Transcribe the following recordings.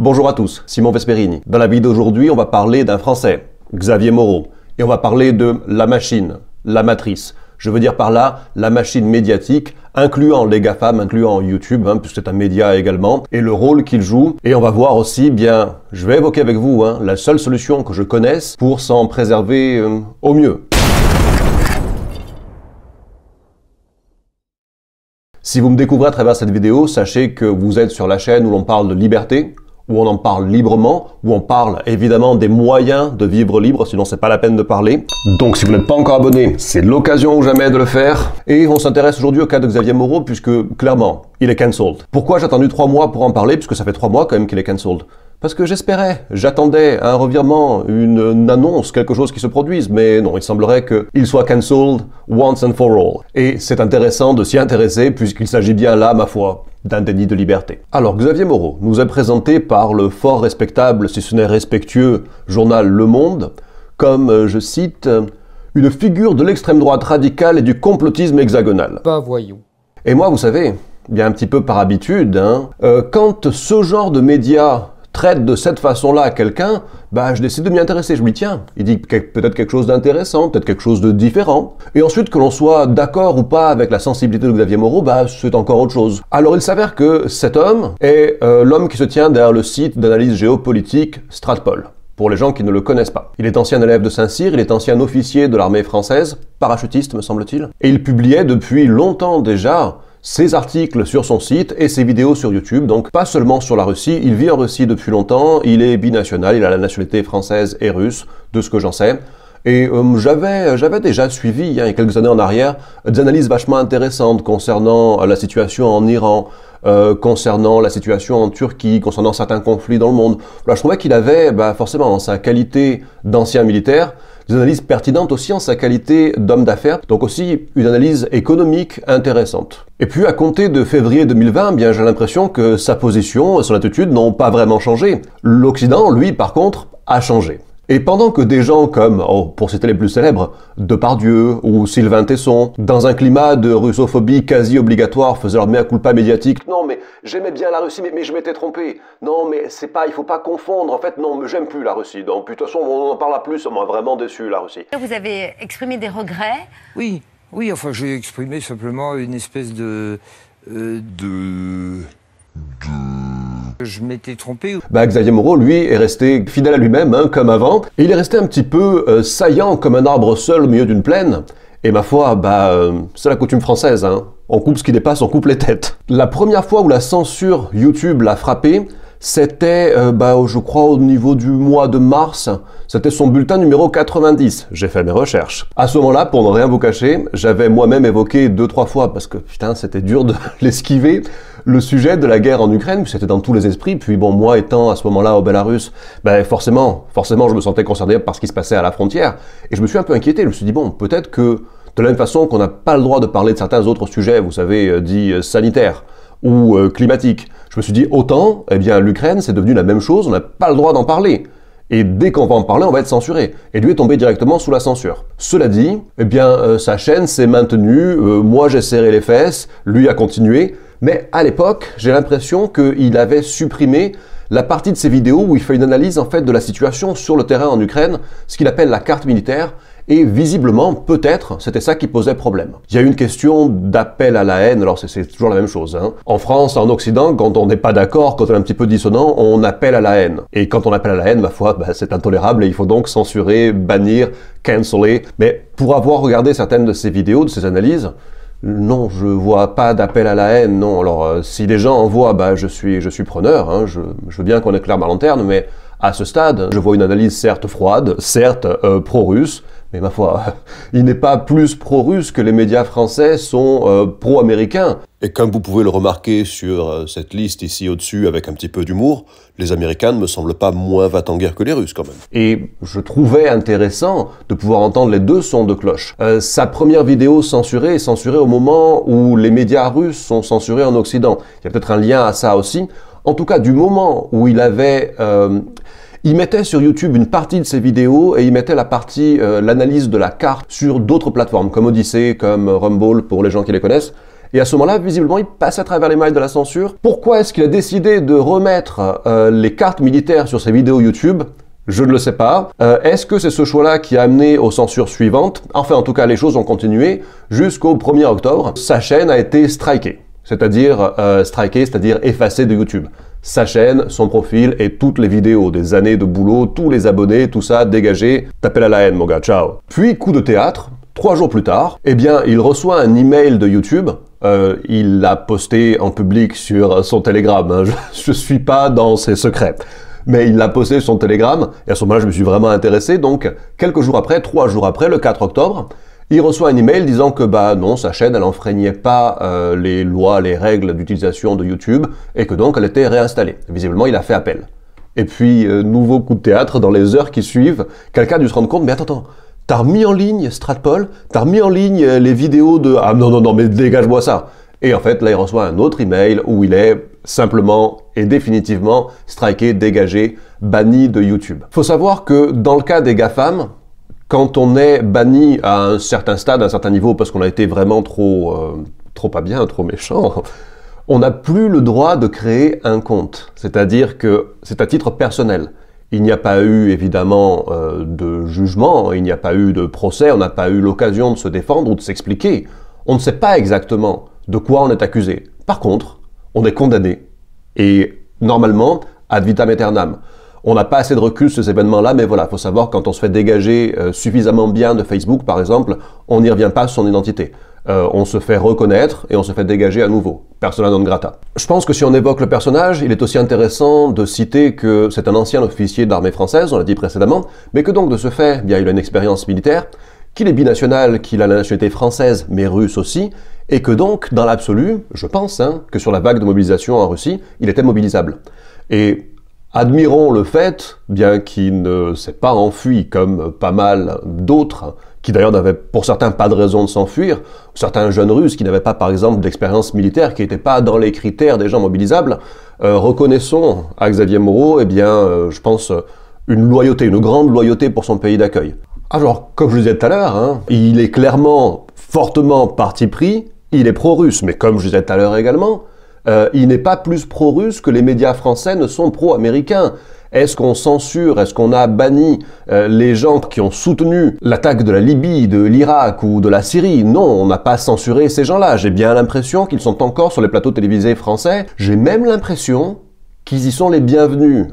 Bonjour à tous, Simon Vesperini. Dans la vidéo d'aujourd'hui, on va parler d'un Français, Xavier Moreau. Et on va parler de la machine, la matrice. Je veux dire par là, la machine médiatique, incluant les GAFAM, incluant YouTube, puisque c'est un média également, et le rôle qu'il joue. Et on va voir aussi, je vais évoquer avec vous la seule solution que je connaisse pour s'en préserver au mieux. Si vous me découvrez à travers cette vidéo, sachez que vous êtes sur la chaîne où l'on parle de liberté, où on en parle librement, où on parle évidemment des moyens de vivre libre, sinon c'est pas la peine de parler. Donc si vous n'êtes pas encore abonné, c'est l'occasion ou jamais de le faire. Et on s'intéresse aujourd'hui au cas de Xavier Moreau, puisque clairement, il est cancelled. Pourquoi j'ai attendu 3 mois pour en parler, puisque ça fait 3 mois quand même qu'il est cancelled? Parce que j'attendais un revirement, une annonce, quelque chose qui se produise, mais non, il semblerait qu'il soit cancelled once and for all. Et c'est intéressant de s'y intéresser, puisqu'il s'agit bien là, ma foi, d'un déni de liberté. Alors, Xavier Moreau nous est présenté par le fort respectable, si ce n'est respectueux, journal Le Monde, comme, je cite, une figure de l'extrême droite radicale et du complotisme hexagonal. Pas voyons. Et moi, vous savez, bien un petit peu par habitude, quand ce genre de médias traite de cette façon-là à quelqu'un, je décide de m'y intéresser. Je me dis, tiens, il dit peut-être quelque chose d'intéressant, peut-être quelque chose de différent. Et ensuite, que l'on soit d'accord ou pas avec la sensibilité de Xavier Moreau, c'est encore autre chose. Alors, il s'avère que cet homme est l'homme qui se tient derrière le site d'analyse géopolitique Stratpol, pour les gens qui ne le connaissent pas. Il est ancien élève de Saint-Cyr, il est ancien officier de l'armée française, parachutiste, me semble-t-il. Et il publiait depuis longtemps déjà ses articles sur son site et ses vidéos sur YouTube, donc pas seulement sur la Russie, il vit en Russie depuis longtemps, il est binational, il a la nationalité française et russe, de ce que j'en sais. Et j'avais déjà suivi, il y a quelques années en arrière, des analyses vachement intéressantes concernant la situation en Iran, concernant la situation en Turquie, concernant certains conflits dans le monde. Voilà, je trouvais qu'il avait, forcément, en sa qualité d'ancien militaire, des analyses pertinentes aussi en sa qualité d'homme d'affaires, donc aussi une analyse économique intéressante. Et puis à compter de février 2020, j'ai l'impression que sa position et son attitude n'ont pas vraiment changé. L'Occident, lui, par contre, a changé. Et pendant que des gens comme, pour citer les plus célèbres, Depardieu ou Sylvain Tesson, dans un climat de russophobie quasi obligatoire, faisaient leur mea culpa médiatique. Non, mais j'aimais bien la Russie, mais je m'étais trompé. Non, mais il faut pas confondre. En fait, non, mais j'aime plus la Russie. Donc, de toute façon, on en parlera plus. On m'a vraiment déçu, la Russie. Vous avez exprimé des regrets? Oui, enfin, j'ai exprimé simplement une espèce Je m'étais trompé. Xavier Moreau, lui, est resté fidèle à lui-même, comme avant. Et il est resté un petit peu saillant comme un arbre seul au milieu d'une plaine. Et ma foi, c'est la coutume française, On coupe ce qui dépasse, on coupe les têtes. La première fois où la censure YouTube l'a frappé, c'était, je crois, au niveau du mois de mars. C'était son bulletin numéro 90. J'ai fait mes recherches. À ce moment-là, pour ne rien vous cacher, j'avais moi-même évoqué 2-3 fois, parce que putain, c'était dur de l'esquiver, le sujet de la guerre en Ukraine, c'était dans tous les esprits. Puis moi étant à ce moment-là au Bélarus, forcément, je me sentais concerné par ce qui se passait à la frontière. Et je me suis un peu inquiété. Je me suis dit, peut-être que de la même façon qu'on n'a pas le droit de parler de certains autres sujets, vous savez, dits sanitaires ou climatiques, je me suis dit, autant, l'Ukraine, c'est devenu la même chose, on n'a pas le droit d'en parler. Et dès qu'on va en parler, on va être censuré. Et lui est tombé directement sous la censure. Cela dit, sa chaîne s'est maintenue, moi j'ai serré les fesses, lui a continué, mais à l'époque, j'ai l'impression qu'il avait supprimé la partie de ses vidéos où il fait une analyse en fait de la situation sur le terrain en Ukraine, ce qu'il appelle la carte militaire, et visiblement, peut-être, c'était ça qui posait problème. Il y a une question d'appel à la haine, alors c'est toujours la même chose. En France, en Occident, quand on n'est pas d'accord, quand on est un petit peu dissonant, on appelle à la haine. Et quand on appelle à la haine, ma foi, c'est intolérable et il faut donc censurer, bannir, canceller. Mais pour avoir regardé certaines de ces vidéos, de ces analyses, non, je vois pas d'appel à la haine, non. Alors, si les gens en voient, je suis preneur, je veux bien qu'on éclaire ma lanterne, mais à ce stade, je vois une analyse certes froide, certes pro-russe, mais ma foi, il n'est pas plus pro-russe que les médias français sont pro-américains. Et comme vous pouvez le remarquer sur cette liste ici au-dessus avec un petit peu d'humour, les Américains ne me semblent pas moins va-t-en-guerre que les Russes quand même. Et je trouvais intéressant de pouvoir entendre les deux sons de cloche. Sa première vidéo censurée est censurée au moment où les médias russes sont censurés en Occident. Il y a peut-être un lien à ça aussi. En tout cas, du moment où il avait... il mettait sur YouTube une partie de ses vidéos et il mettait la partie, l'analyse de la carte sur d'autres plateformes, comme Odyssey, comme Rumble pour les gens qui les connaissent. Et à ce moment-là, visiblement, il passait à travers les mailles de la censure. Pourquoi est-ce qu'il a décidé de remettre les cartes militaires sur ses vidéos YouTube? Je ne le sais pas. Est-ce que c'est ce choix-là qui a amené aux censures suivantes? Enfin, en tout cas, les choses ont continué jusqu'au 1er octobre. Sa chaîne a été strikée, c'est-à-dire effacée de YouTube. Sa chaîne, son profil et toutes les vidéos, des années de boulot, tous les abonnés, tout ça, dégagé, t'appelles à la haine, mon gars, ciao. Puis, coup de théâtre, 3 jours plus tard, eh bien, il reçoit un email de YouTube. Il l'a posté en public sur son Telegram, hein. Je suis pas dans ses secrets. Mais il l'a posté sur son Telegram, et à ce moment-là, je me suis vraiment intéressé. Donc, quelques jours après, 3 jours après, le 4 octobre, il reçoit un email disant que non, sa chaîne, elle enfreignait pas les lois, les règles d'utilisation de YouTube, et que donc elle était réinstallée. Visiblement, il a fait appel. Et puis, nouveau coup de théâtre, dans les heures qui suivent, quelqu'un a dû se rendre compte, mais attends, t'as remis en ligne Stratpol, t'as remis en ligne les vidéos de... Ah non, mais dégage-moi ça. Et en fait, là, il reçoit un autre email où il est simplement et définitivement striké, dégagé, banni de YouTube. Faut savoir que dans le cas des GAFAM, quand on est banni à un certain stade, à un certain niveau, parce qu'on a été vraiment trop pas bien, trop méchant, on n'a plus le droit de créer un compte. C'est-à-dire que c'est à titre personnel. Il n'y a pas eu, évidemment, de jugement, il n'y a pas eu de procès, on n'a pas eu l'occasion de se défendre ou de s'expliquer. On ne sait pas exactement de quoi on est accusé. Par contre, on est condamné. Et normalement, ad vitam aeternam. On n'a pas assez de recul sur ces événements-là, mais voilà, il faut savoir, quand on se fait dégager suffisamment bien de Facebook, par exemple, on n'y revient pas sur son identité. On se fait reconnaître et on se fait dégager à nouveau. Persona non grata. Je pense que si on évoque le personnage, il est aussi intéressant de citer que c'est un ancien officier de l'armée française, on l'a dit précédemment, mais que donc de ce fait, il a une expérience militaire, qu'il est binational, qu'il a la nationalité française, mais russe aussi, et que donc, dans l'absolu, je pense, que sur la vague de mobilisation en Russie, il était mobilisable. Et admirons le fait, bien qu'il ne s'est pas enfui comme pas mal d'autres, qui d'ailleurs n'avaient pour certains pas de raison de s'enfuir, certains jeunes Russes qui n'avaient pas par exemple d'expérience militaire, qui n'étaient pas dans les critères des gens mobilisables, reconnaissons à Xavier Moreau, je pense, une loyauté, une grande loyauté pour son pays d'accueil. Alors, comme je le disais tout à l'heure, il est clairement, fortement parti pris, il est pro-russe, mais comme je disais tout à l'heure également, il n'est pas plus pro-russe que les médias français ne sont pro-américains. Est-ce qu'on censure, est-ce qu'on a banni les gens qui ont soutenu l'attaque de la Libye, de l'Irak ou de la Syrie? Non, on n'a pas censuré ces gens-là. J'ai bien l'impression qu'ils sont encore sur les plateaux télévisés français. J'ai même l'impression qu'ils y sont les bienvenus,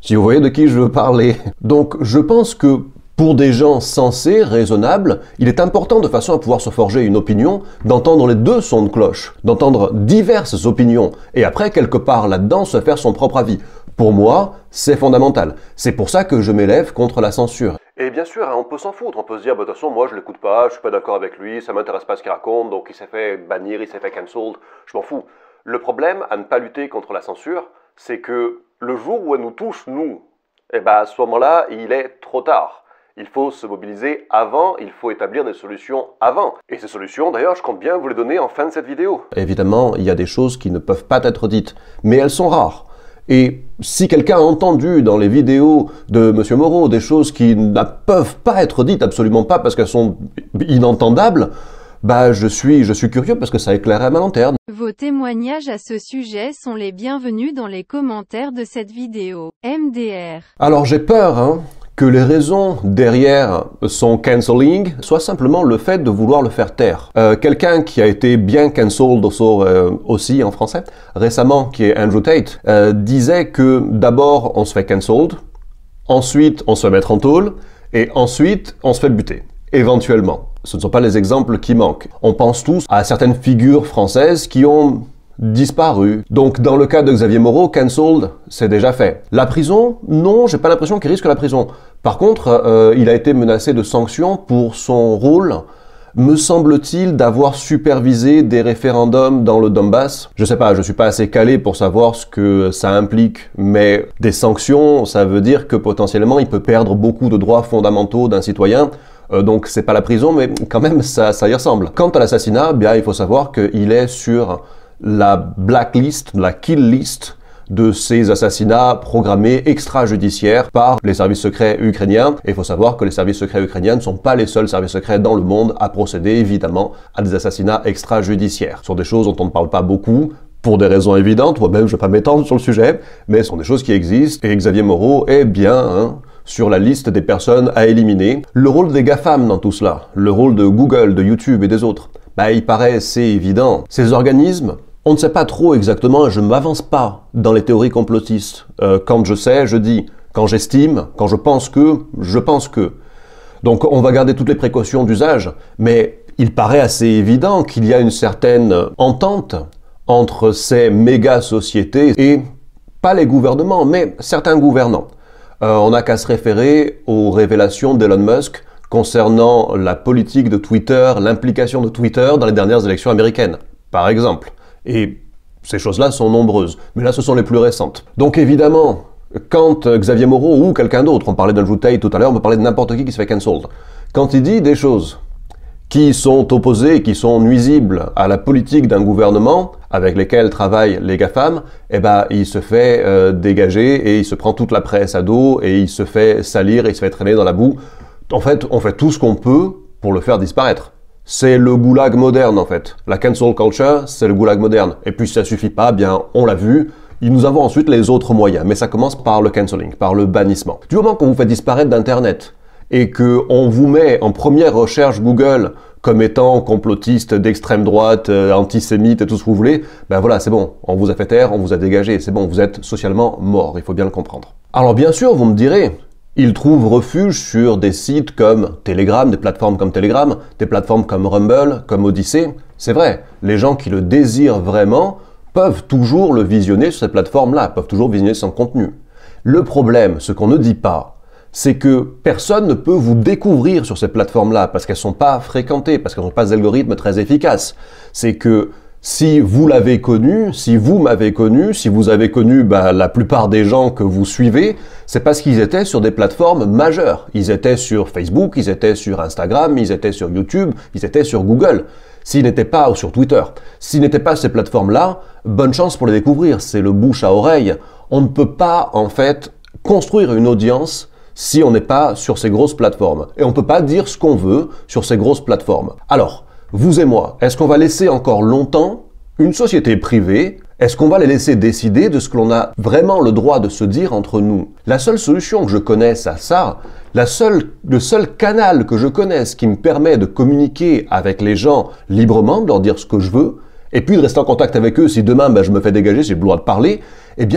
si vous voyez de qui je veux parler. Donc, je pense que pour des gens sensés, raisonnables, il est important de façon à pouvoir se forger une opinion, d'entendre les deux sons de cloche, d'entendre diverses opinions, et après, quelque part là-dedans, se faire son propre avis. Pour moi, c'est fondamental. C'est pour ça que je m'élève contre la censure. Et bien sûr, on peut s'en foutre, on peut se dire, de toute façon, moi je l'écoute pas, je suis pas d'accord avec lui, ça m'intéresse pas ce qu'il raconte, donc il s'est fait bannir, il s'est fait cancelled, je m'en fous. Le problème à ne pas lutter contre la censure, c'est que le jour où elle nous touche, nous, à ce moment-là, il est trop tard. Il faut se mobiliser avant, il faut établir des solutions avant. Et ces solutions, d'ailleurs, je compte bien vous les donner en fin de cette vidéo. Évidemment, il y a des choses qui ne peuvent pas être dites, mais elles sont rares. Et si quelqu'un a entendu dans les vidéos de M. Moreau des choses qui ne peuvent pas être dites, absolument pas, parce qu'elles sont inentendables, je suis curieux parce que ça éclairerait ma lanterne. Vos témoignages à ce sujet sont les bienvenus dans les commentaires de cette vidéo. MDR. Alors j'ai peur, que les raisons derrière son cancelling soient simplement le fait de vouloir le faire taire. Quelqu'un qui a été bien cancelled aussi en français récemment, qui est Andrew Tate, disait que d'abord on se fait cancelled, ensuite on se fait mettre en tôle, et ensuite on se fait buter, éventuellement. Ce ne sont pas les exemples qui manquent. On pense tous à certaines figures françaises qui ont disparu. Donc, dans le cas de Xavier Moreau, cancelled, c'est déjà fait. La prison, non, j'ai pas l'impression qu'il risque la prison. Par contre, il a été menacé de sanctions pour son rôle, me semble-t-il, d'avoir supervisé des référendums dans le Donbass. Je sais pas, je suis pas assez calé pour savoir ce que ça implique, mais des sanctions, ça veut dire que potentiellement, il peut perdre beaucoup de droits fondamentaux d'un citoyen. Donc, c'est pas la prison, mais quand même, ça y ressemble. Quant à l'assassinat, il faut savoir qu'il est sur la blacklist, la kill list de ces assassinats programmés extrajudiciaires par les services secrets ukrainiens. Et il faut savoir que les services secrets ukrainiens ne sont pas les seuls services secrets dans le monde à procéder évidemment à des assassinats extrajudiciaires. Ce sont des choses dont on ne parle pas beaucoup, pour des raisons évidentes, moi-même je ne vais pas m'étendre sur le sujet, mais ce sont des choses qui existent, et Xavier Moreau est bien sur la liste des personnes à éliminer. Le rôle des GAFAM dans tout cela, le rôle de Google, de YouTube et des autres, il paraît assez évident. Ces organismes, on ne sait pas trop exactement, et je ne m'avance pas dans les théories complotistes. Quand je sais, je dis. Quand j'estime, quand je pense que, je pense que. Donc on va garder toutes les précautions d'usage, mais il paraît assez évident qu'il y a une certaine entente entre ces méga-sociétés et pas les gouvernements, mais certains gouvernants. On n'a qu'à se référer aux révélations d'Elon Musk concernant la politique de Twitter, l'implication de Twitter dans les dernières élections américaines, par exemple. Et ces choses-là sont nombreuses, mais là ce sont les plus récentes. Donc évidemment, quand Xavier Moreau ou quelqu'un d'autre, on parlait d'Andrew Tate tout à l'heure, on peut parler de n'importe qui se fait cancelled, quand il dit des choses qui sont opposées, qui sont nuisibles à la politique d'un gouvernement avec lesquels travaillent les GAFAM, il se fait dégager et il se prend toute la presse à dos et il se fait salir et il se fait traîner dans la boue. En fait, on fait tout ce qu'on peut pour le faire disparaître. C'est le goulag moderne, en fait. La cancel culture, c'est le goulag moderne. Et puis, si ça suffit pas, on l'a vu, nous avons ensuite les autres moyens. Mais ça commence par le cancelling, par le bannissement. Du moment qu'on vous fait disparaître d'Internet, et qu'on vous met en première recherche Google comme étant complotiste d'extrême droite, antisémite et tout ce que vous voulez, voilà, c'est bon, on vous a fait taire, on vous a dégagé, c'est bon, vous êtes socialement mort, il faut bien le comprendre. Alors bien sûr, vous me direz, ils trouvent refuge sur des sites comme Telegram, des plateformes comme Telegram, des plateformes comme Rumble, comme Odyssey. C'est vrai, les gens qui le désirent vraiment peuvent toujours le visionner sur ces plateformes-là, peuvent toujours visionner son contenu. Le problème, ce qu'on ne dit pas, c'est que personne ne peut vous découvrir sur ces plateformes-là parce qu'elles ne sont pas fréquentées, parce qu'elles n'ont pas d'algorithme très efficace. C'est que si vous l'avez connu, si vous m'avez connu, si vous avez connu la plupart des gens que vous suivez, c'est parce qu'ils étaient sur des plateformes majeures. Ils étaient sur Facebook, ils étaient sur Instagram, ils étaient sur YouTube, ils étaient sur Google. S'ils n'étaient pas, ou sur Twitter, s'ils n'étaient pas ces plateformes-là, bonne chance pour les découvrir. C'est le bouche à oreille. On ne peut pas, en fait, construire une audience si on n'est pas sur ces grosses plateformes. Et on ne peut pas dire ce qu'on veut sur ces grosses plateformes. Alors, vous et moi, est-ce qu'on va laisser encore longtemps une société privée? Est-ce qu'on va les laisser décider de ce que l'on a vraiment le droit de se dire entre nous? La seule solution que je connaisse à ça, le seul canal que je connaisse qui me permet de communiquer avec les gens librement, de leur dire ce que je veux, et puis de rester en contact avec eux si demain je me fais dégager, j'ai le droit de parler,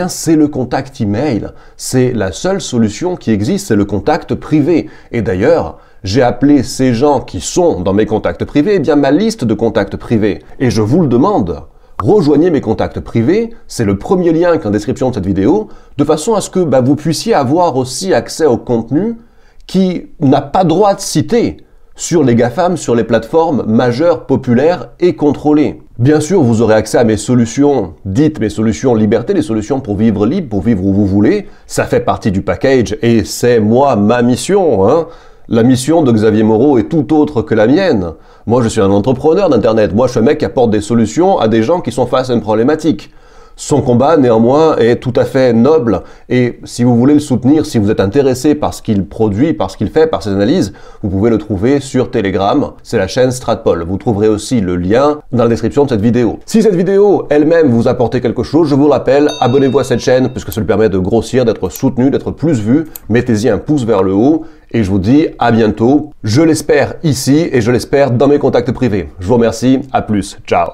c'est le contact email. C'est la seule solution qui existe, c'est le contact privé. Et d'ailleurs, j'ai appelé ces gens qui sont dans mes contacts privés, ma liste de contacts privés. Et je vous le demande, rejoignez mes contacts privés, c'est le premier lien qui est en description de cette vidéo, de façon à ce que vous puissiez avoir aussi accès au contenu qui n'a pas droit de citer sur les GAFAM, sur les plateformes majeures, populaires et contrôlées. Bien sûr, vous aurez accès à mes solutions, dites mes solutions liberté, les solutions pour vivre libre, pour vivre où vous voulez. Ça fait partie du package et c'est ma mission. La mission de Xavier Moreau est tout autre que la mienne. Moi, je suis un entrepreneur d'Internet. Moi, je suis un mec qui apporte des solutions à des gens qui sont face à une problématique. Son combat, néanmoins, est tout à fait noble et si vous voulez le soutenir, si vous êtes intéressé par ce qu'il produit, par ce qu'il fait, par ses analyses, vous pouvez le trouver sur Telegram, c'est la chaîne Stratpol. Vous trouverez aussi le lien dans la description de cette vidéo. Si cette vidéo elle-même vous apportait quelque chose, je vous rappelle, abonnez-vous à cette chaîne puisque ça lui permet de grossir, d'être soutenu, d'être plus vu. Mettez-y un pouce vers le haut et je vous dis à bientôt. Je l'espère ici et je l'espère dans mes contacts privés. Je vous remercie, à plus, ciao.